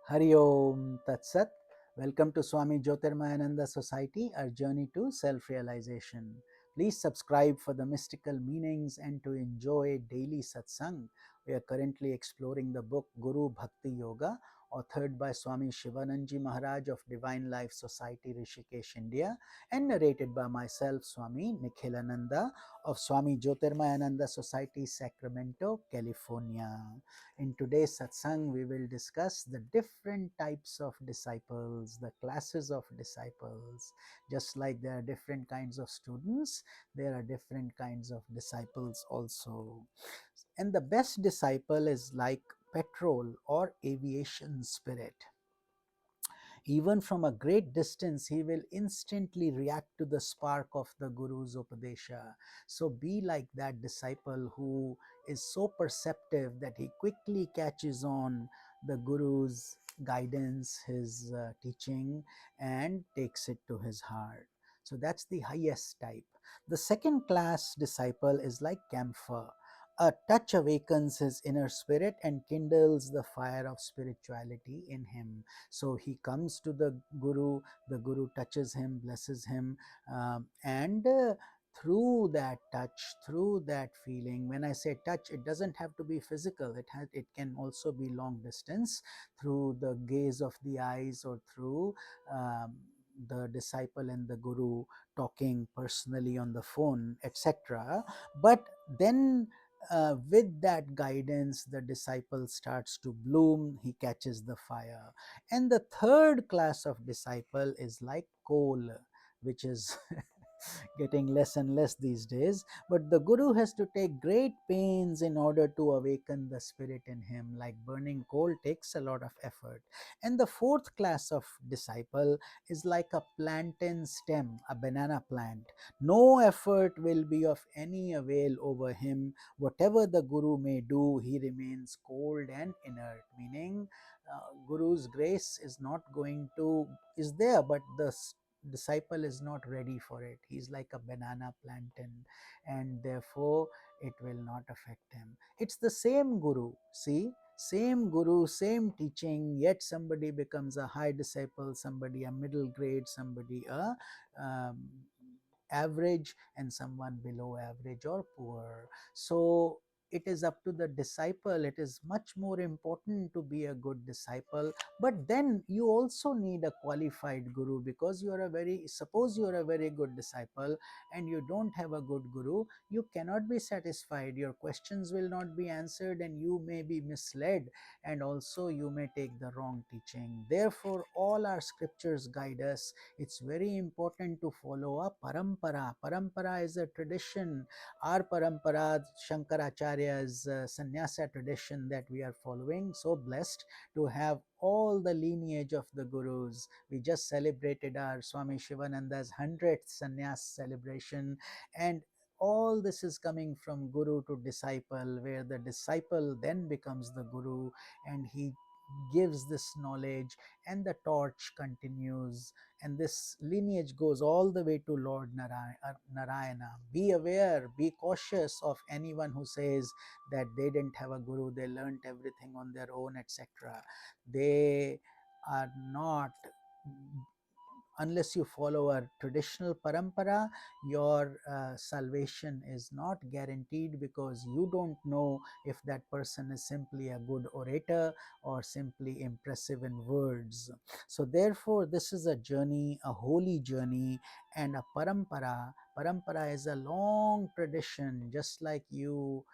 Hari Om Tat Sat. Welcome to Swami Jyotirmayananda Society, our journey to self realization. Please subscribe for the mystical meanings and to enjoy daily satsang. We are currently exploring the book Guru Bhakti Yoga, authored by Swami Shivanandaji Maharaj of Divine Life Society, Rishikesh, India, and narrated by myself, Swami Nikhilananda of Swami Jyotirmayananda Society, Sacramento, California. In today's satsang, we will discuss the different types of disciples, the classes of disciples. Just like there are different kinds of students, there are different kinds of disciples also. And the best disciple is like petrol or aviation spirit. Even from a great distance, he will instantly react to the spark of the Guru's Upadesha. So be like that disciple who is so perceptive that he quickly catches on the Guru's guidance, his teaching, and takes it to his heart. So that's the highest type. The second class disciple is like camphor. A touch awakens his inner spirit and kindles the fire of spirituality in him. So he comes to the Guru touches him, blesses him, and through that touch, through that feeling, when I say touch, it doesn't have to be physical, it can also be long distance, through the gaze of the eyes or through the disciple and the Guru talking personally on the phone, etc. But then with that guidance, the disciple starts to bloom, he catches the fire. And the third class of disciple is like coal, which is getting less and less these days. But the Guru has to take great pains in order to awaken the spirit in him. Like burning coal takes a lot of effort. And the fourth class of disciple is like a plantain stem, a banana plant. No effort will be of any avail over him. Whatever the Guru may do, he remains cold and inert, meaning Guru's grace is not going to, is there, but the disciple is not ready for it. He's like a banana plantain, and therefore it will not affect him. It's the same Guru, see, same Guru, same teaching, yet somebody becomes a high disciple, somebody a middle grade, somebody a um, average, and someone below average or poor. So it is up to the disciple. It is much more important to be a good disciple, but then you also need a qualified Guru, because you are a very, suppose you are a very good disciple and you don't have a good Guru, you cannot be satisfied, your questions will not be answered, and you may be misled, and also you may take the wrong teaching. Therefore all our scriptures guide us. It's very important to follow a parampara. Parampara is a tradition. Our parampara, Shankaracharya's sannyasa tradition that we are following. So blessed to have all the lineage of the Gurus. We just celebrated our Swami Shivananda's 100th sannyas celebration, and all this is coming from Guru to disciple, where the disciple then becomes the Guru, and he gives this knowledge, and the torch continues, and this lineage goes all the way to Lord Narayana. Be aware, be cautious of anyone who says that they didn't have a Guru, they learnt everything on their own, etc. They are not, unless you follow a traditional parampara, your salvation is not guaranteed, because you don't know if that person is simply a good orator or simply impressive in words. So therefore this is a journey, a holy journey, and a parampara is a long tradition. Just like you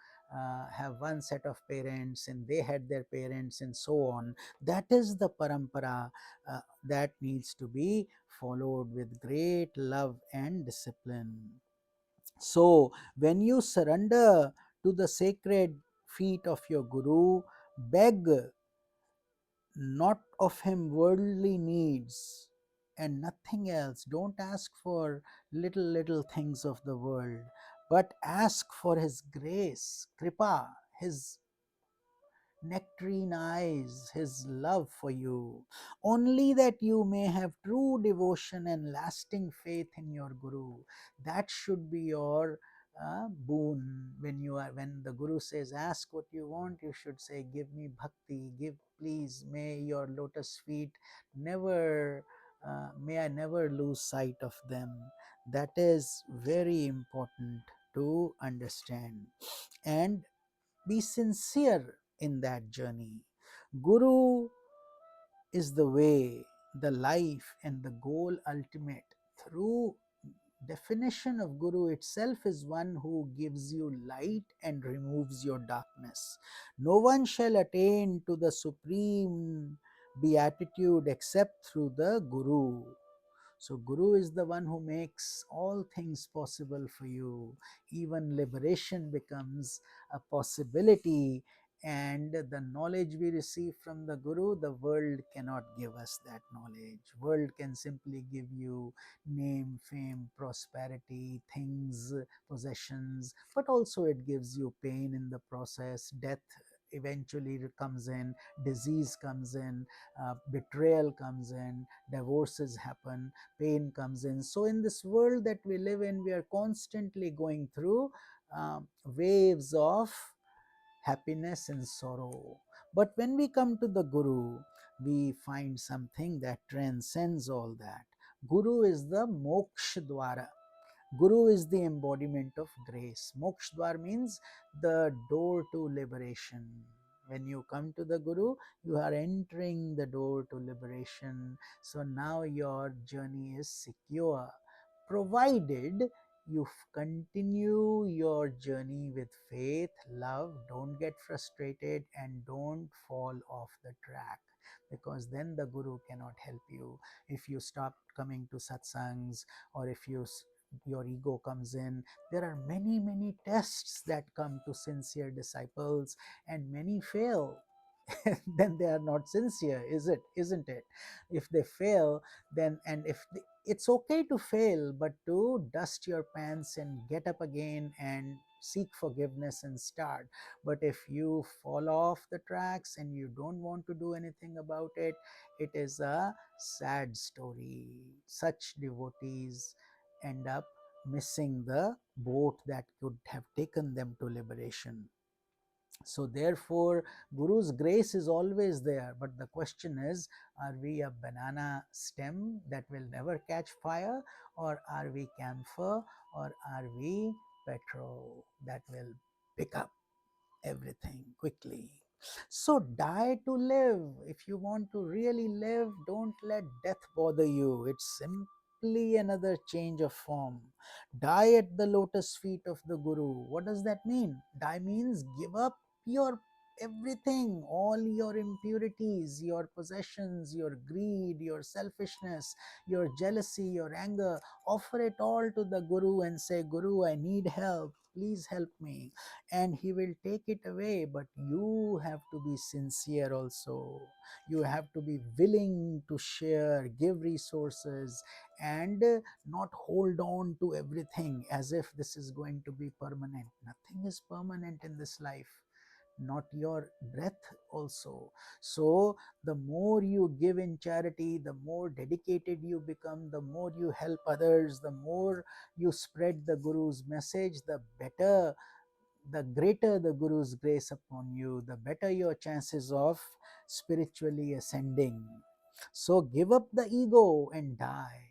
have one set of parents and they had their parents and so on, that is the parampara that needs to be followed with great love and discipline. So when you surrender to the sacred feet of your Guru, beg not of him worldly needs and nothing else. Don't ask for little things of the world, but ask for his grace, kripa, his nectarine eyes, his love for you, only that you may have true devotion and lasting faith in your Guru. That should be your boon. When the Guru says ask what you want, you should say give me bhakti, please, may your lotus feet never, may I never lose sight of them. That is very important to understand. And be sincere in that journey. Guru is the way, the life, and the goal ultimate. Through definition of Guru itself is one who gives you light and removes your darkness. No one shall attain to the supreme beatitude except through the Guru. So, Guru is the one who makes all things possible for you. Even liberation becomes a possibility, and the knowledge we receive from the Guru, the world cannot give us that knowledge. World can simply give you name, fame, prosperity, things, possessions, but also it gives you pain in the process. Death eventually comes in, disease comes in, betrayal comes in, divorces happen, pain comes in. So, in this world that we live in, we are constantly going through waves of happiness and sorrow. But when we come to the Guru, we find something that transcends all that. Guru is the moksha dwara. Guru is the embodiment of grace. Mokshadwar means the door to liberation. When you come to the Guru, you are entering the door to liberation. So now your journey is secure, provided you continue your journey with faith, love, don't get frustrated, and don't fall off the track, because then the Guru cannot help you. If you stop coming to satsangs, or if your ego comes in, there are many tests that come to sincere disciples, and many fail. Then they are not sincere, isn't it? If they fail, then, and if they, it's okay to fail, but to dust your pants and get up again and seek forgiveness and start. But if you fall off the tracks and you don't want to do anything about it, it is a sad story. Such devotees end up missing the boat that could have taken them to liberation. So, therefore, Guru's grace is always there. But the question is, are we a banana stem that will never catch fire, or are we camphor, or are we petrol that will pick up everything quickly? So, die to live. If you want to really live, don't let death bother you. It's simply another change of form. Die at the lotus feet of the Guru. What does that mean? Die means give up your everything, all your impurities, your possessions, your greed, your selfishness, your jealousy, your anger. Offer it all to the Guru and say, Guru, I need help. Please help me. And he will take it away. But you have to be sincere also. You have to be willing to share, give resources, and not hold on to everything as if this is going to be permanent. Nothing is permanent in this life, not your breath also. So the more you give in charity, the more dedicated you become, the more you help others, the more you spread the Guru's message, the better, the greater the Guru's grace upon you, the better your chances of spiritually ascending. So give up the ego and die.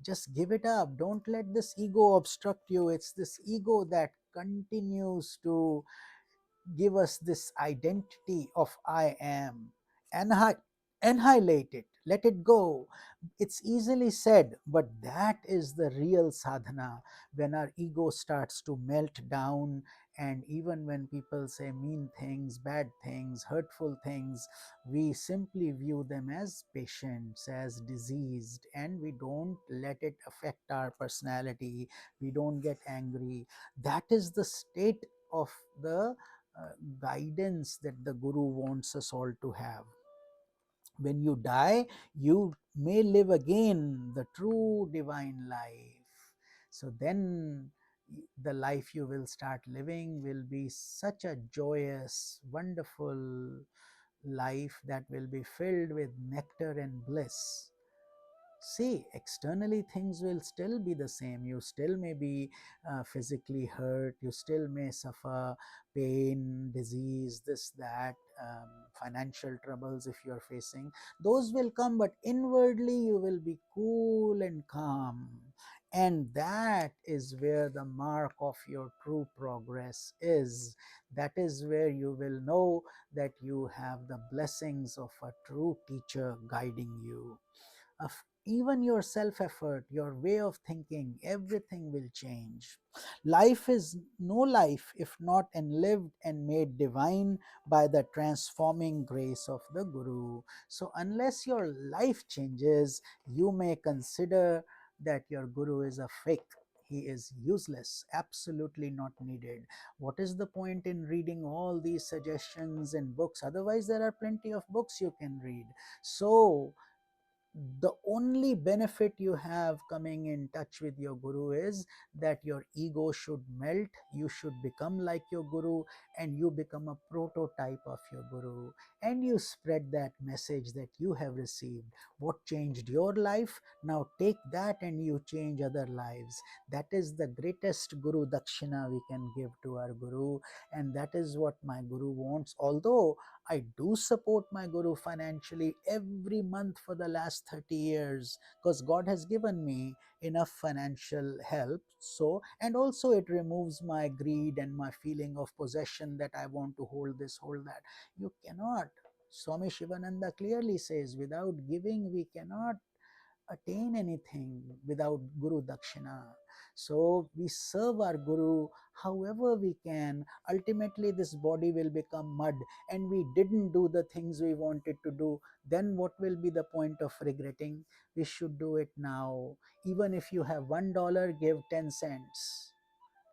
Just give it up. Don't let this ego obstruct you. It's this ego that continues to give us this identity of I am. Annihilate it, let it go. It's easily said, but that is the real sadhana. When our ego starts to melt down, and even when people say mean things, bad things, hurtful things, we simply view them as patients, as diseased, and we don't let it affect our personality. We don't get angry. That is the state of the guidance that the Guru wants us all to have. When you die, you may live again the true divine life. So then the life you will start living will be such a joyous, wonderful life that will be filled with nectar and bliss. See, externally things will still be the same. You still may be physically hurt, you still may suffer pain, disease, this, that, financial troubles if you're facing. Those will come, but inwardly you will be cool and calm. And that is where the mark of your true progress is. That is where you will know that you have the blessings of a true teacher guiding you. Of even your self effort, your way of thinking, everything will change. Life is no life if not enlived and made divine by the transforming grace of the Guru. So, unless your life changes, you may consider that your Guru is a fake. He is useless, absolutely not needed. What is the point in reading all these suggestions in books? Otherwise, there are plenty of books you can read. So, the only benefit you have coming in touch with your Guru is that your ego should melt, you should become like your Guru, and you become a prototype of your Guru, and you spread that message that you have received. What changed your life, now take that and you change other lives. That is the greatest Guru Dakshina we can give to our Guru, and that is what my Guru wants. Although I do support my Guru financially every month for the last 30 years, because God has given me enough financial help. So, and also it removes my greed and my feeling of possession that I want to hold this, hold that. You cannot. Swami Shivananda clearly says, without giving, we cannot attain anything without Guru Dakshina. So we serve our Guru however we can. Ultimately, this body will become mud and we didn't do the things we wanted to do. Then what will be the point of regretting? We should do it now. Even if you have $1, give 10 cents.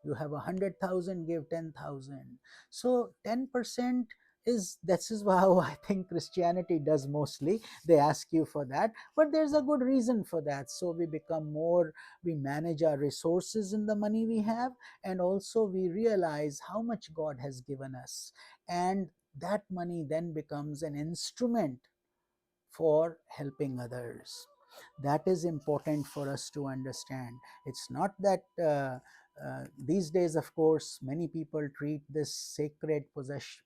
You have 100,000, give 10,000. So 10% is, this is how I think Christianity does mostly. They ask you for that, but there's a good reason for that. So we become more, we manage our resources in the money we have, and also we realize how much God has given us, and that money then becomes an instrument for helping others. That is important for us to understand. It's not that these days, of course, many people treat this sacred possession,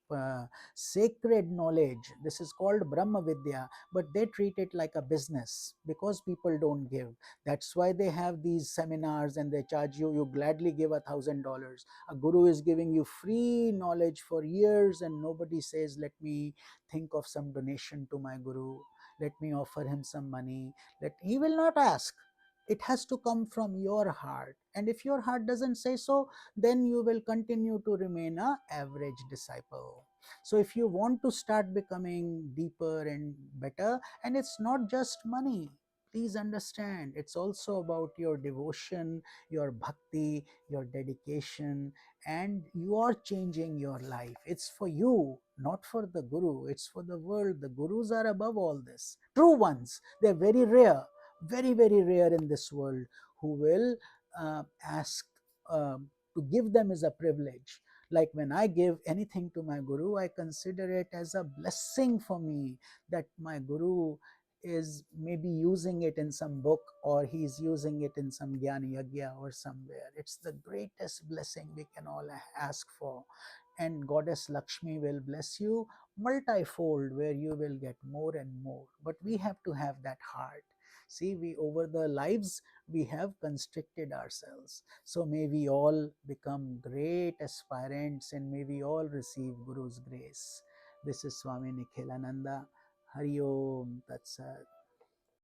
sacred knowledge. This is called Brahma Vidya, but they treat it like a business because people don't give. That's why they have these seminars and they charge you. You gladly give $1,000. A guru is giving you free knowledge for years, and nobody says, "Let me think of some donation to my guru. Let me offer him some money." He will not ask. It has to come from your heart, and if your heart doesn't say so, then you will continue to remain a average disciple. So if you want to start becoming deeper and better, and it's not just money, please understand, it's also about your devotion, your bhakti, your dedication, and you are changing your life. It's for you, not for the Guru. It's for the world. The Gurus are above all this. True ones, they're very rare, very, very rare in this world, who will ask to give them as a privilege. Like when I give anything to my Guru, I consider it as a blessing for me, that my Guru is maybe using it in some book, or he's using it in some Jnana Yagya or somewhere. It's the greatest blessing we can all ask for. And Goddess Lakshmi will bless you multifold, where you will get more and more. But we have to have that heart. See, we over the lives we have constricted ourselves. So may we all become great aspirants, and may we all receive Guru's grace. This is Swami Nikhilananda. Hari Om Tat Sat.